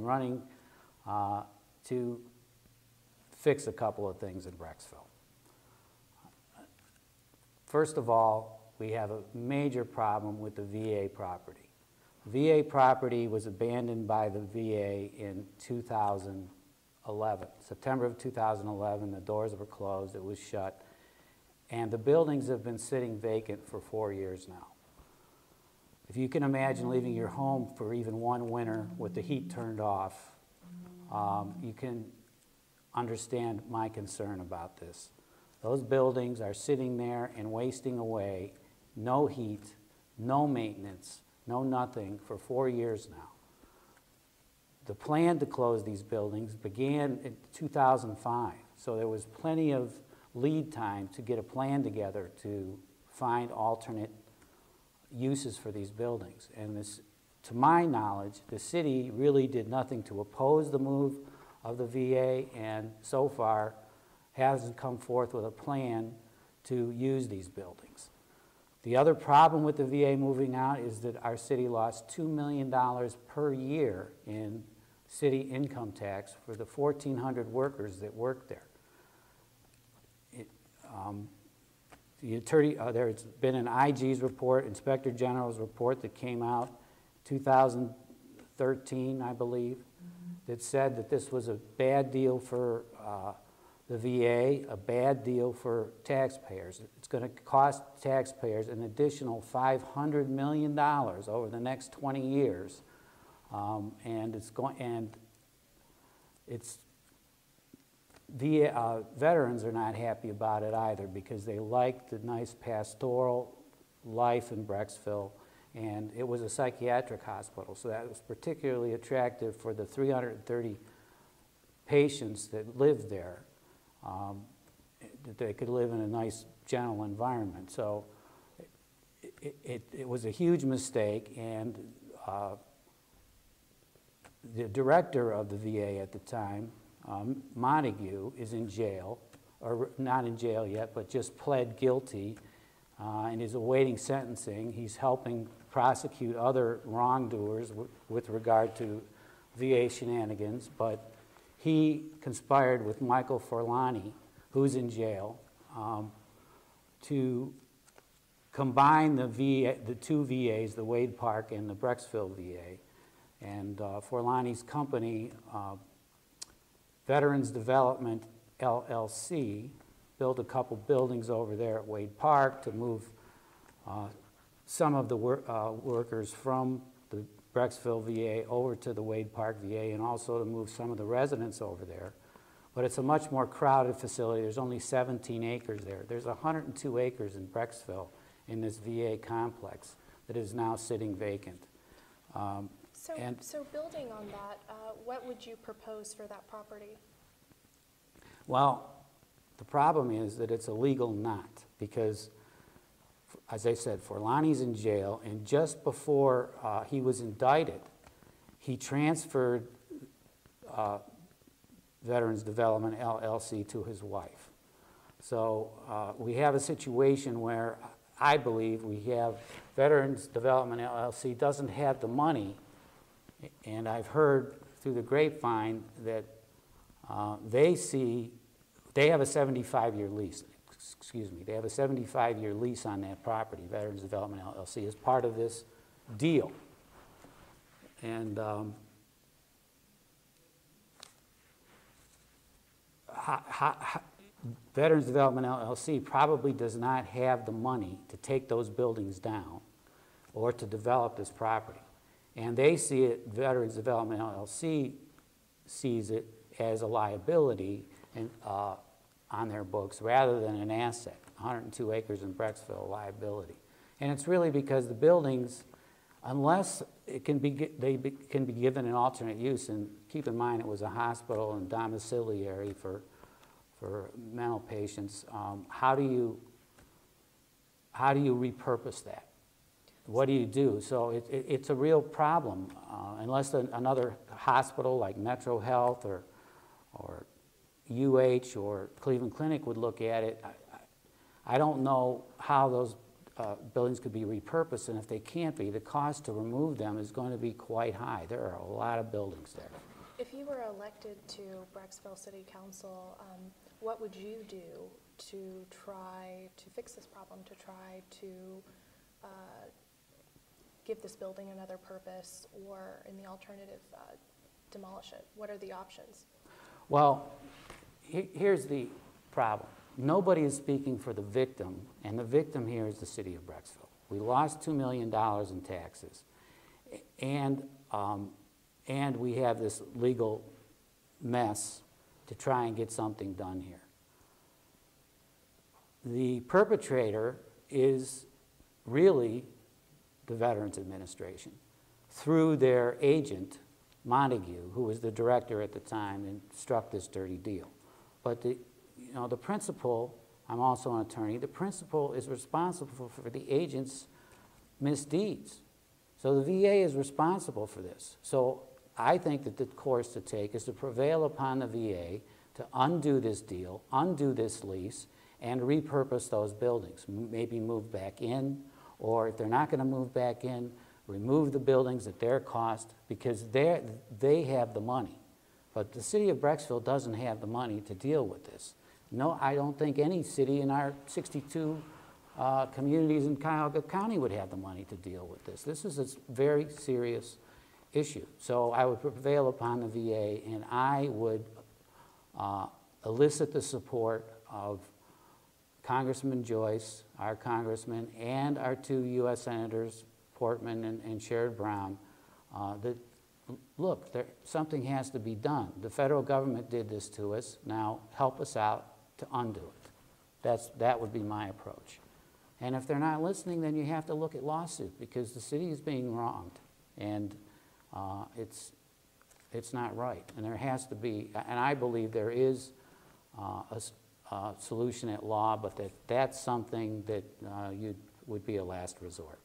running to fix a couple of things in Brecksville. First of all, we have a major problem with the VA property. VA property was abandoned by the VA in 2011. September of 2011, the doors were closed, it was shut, and the buildings have been sitting vacant for 4 years now. If you can imagine leaving your home for even one winter with the heat turned off, you can understand my concern about this. Those buildings are sitting there and wasting away, no heat, no maintenance, no nothing for 4 years now. The plan to close these buildings began in 2005, so there was plenty of lead time to get a plan together to find alternate uses for these buildings. And this, to my knowledge, the city really did nothing to oppose the move of the VA, and so far hasn't come forth with a plan to use these buildings. The other problem with the VA moving out is that our city lost $2 million per year in city income tax for the 1,400 workers that work there. The attorney, there's been an IG's report, Inspector General's report that came out 2013, I believe, that said that this was a bad deal for the VA, a bad deal for taxpayers. It's going to cost taxpayers an additional $500 million over the next 20 years, veterans are not happy about it either, because they liked the nice pastoral life in Brecksville, and it was a psychiatric hospital, so that was particularly attractive for the 330 patients that lived there, that they could live in a nice, gentle environment. So it was a huge mistake, and the director of the VA at the time, Montague, is in jail, or not in jail yet, but just pled guilty and is awaiting sentencing. He's helping prosecute other wrongdoers with regard to VA shenanigans, but he conspired with Michael Forlani, who's in jail, to combine the two VAs, the Wade Park and the Brecksville VA. And Forlani's company, Veterans Development LLC, built a couple buildings over there at Wade Park to move some of the workers from the Brecksville VA over to the Wade Park VA, and also to move some of the residents over there. But it's a much more crowded facility. There's only 17 acres there. There's 102 acres in Brecksville in this VA complex that is now sitting vacant. So building on that, what would you propose for that property? Well, the problem is that it's a legal knot, because, as I said, Forlani's in jail, and just before he was indicted, he transferred Veterans Development LLC to his wife. So we have a situation where I believe we have Veterans Development LLC doesn't have the money, and I've heard through the grapevine that they have a 75-year lease. Excuse me, they have a 75-year lease on that property, Veterans Development LLC, as part of this deal. And Veterans Development LLC probably does not have the money to take those buildings down or to develop this property. And they see it, Veterans Development LLC sees it as a liability on their books rather than an asset. 102 acres in Brecksville, a liability. And it's really because the buildings, unless it can be, can be given an alternate use, and keep in mind it was a hospital and domiciliary for mental patients, how do you repurpose that? What do you do? So it's a real problem. Unless another hospital like Metro Health or UH or Cleveland Clinic would look at it, I don't know how those buildings could be repurposed, and if they can't be, the cost to remove them is going to be quite high. There are a lot of buildings there. If you were elected to Brecksville City Council, what would you do to try to fix this problem, to try to give this building another purpose, or in the alternative, demolish it? What are the options? Well, here's the problem. Nobody is speaking for the victim, and the victim here is the city of Brecksville. We lost $2 million in taxes, and we have this legal mess to try and get something done here. The perpetrator is really the Veterans Administration through their agent, Montague, who was the director at the time and struck this dirty deal. But the principal, I'm also an attorney, the principal is responsible for the agent's misdeeds. So the VA is responsible for this. So I think that the course to take is to prevail upon the VA to undo this deal, undo this lease, and repurpose those buildings. Maybe move back in, or if they're not going to move back in, remove the buildings at their cost, because they have the money. But the city of Brecksville doesn't have the money to deal with this. No, I don't think any city in our 62 communities in Cuyahoga County would have the money to deal with this. This is a very serious issue. So I would prevail upon the VA, and I would elicit the support of Congressman Joyce, our congressman, and our 2 U.S. Senators, Portman and Sherrod Brown, that, look, something has to be done. The federal government did this to us. Now help us out to undo it. That would be my approach. And if they're not listening, then you have to look at lawsuit, because the city is being wronged, and it's not right. And there has to be, and I believe there is a solution at law, but that's something that would be a last resort.